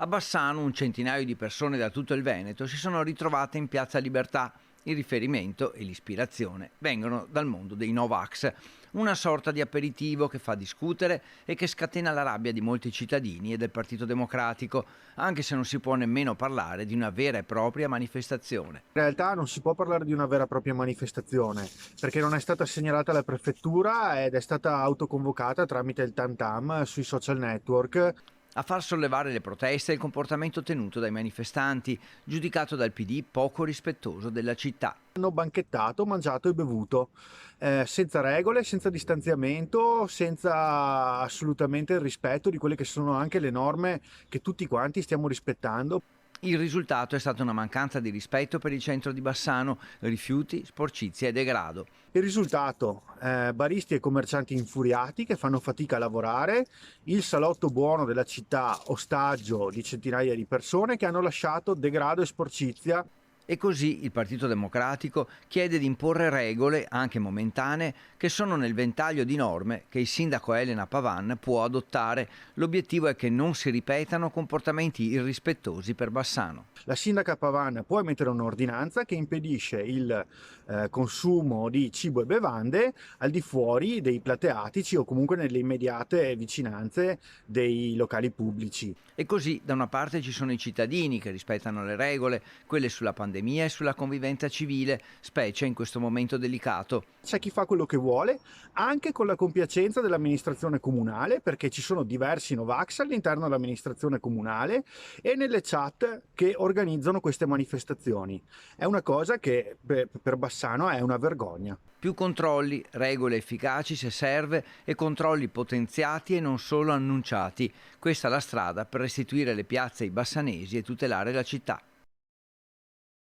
A Bassano un centinaio di persone da tutto il Veneto si sono ritrovate in Piazza Libertà. Il riferimento e l'ispirazione vengono dal mondo dei Novax, una sorta di aperitivo che fa discutere e che scatena la rabbia di molti cittadini e del Partito Democratico, anche se non si può nemmeno parlare di una vera e propria manifestazione. In realtà non si può parlare di una vera e propria manifestazione, perché non è stata segnalata alla prefettura ed è stata autoconvocata tramite il tam tam sui social network. A far sollevare le proteste è il comportamento tenuto dai manifestanti, giudicato dal PD poco rispettoso della città. Hanno banchettato, mangiato e bevuto, senza regole, senza distanziamento, senza assolutamente il rispetto di quelle che sono anche le norme che tutti quanti stiamo rispettando. Il risultato è stata una mancanza di rispetto per il centro di Bassano, rifiuti, sporcizia e degrado. Il risultato, baristi e commercianti infuriati che fanno fatica a lavorare, il salotto buono della città ostaggio di centinaia di persone che hanno lasciato degrado e sporcizia. E così il Partito Democratico chiede di imporre regole, anche momentanee, che sono nel ventaglio di norme che il sindaco Elena Pavan può adottare. L'obiettivo è che non si ripetano comportamenti irrispettosi per Bassano. La sindaca Pavan può emettere un'ordinanza che impedisce il consumo di cibo e bevande al di fuori dei plateatici o comunque nelle immediate vicinanze dei locali pubblici. E così da una parte ci sono i cittadini che rispettano le regole, quelle sulla pandemia e sulla convivenza civile, specie in questo momento delicato. C'è chi fa quello che vuole, anche con la compiacenza dell'amministrazione comunale, perché ci sono diversi Novax all'interno dell'amministrazione comunale e nelle chat che organizzano queste manifestazioni. È una cosa che per Bassano è una vergogna. Più controlli, regole efficaci se serve e controlli potenziati e non solo annunciati. Questa è la strada per restituire le piazze ai bassanesi e tutelare la città.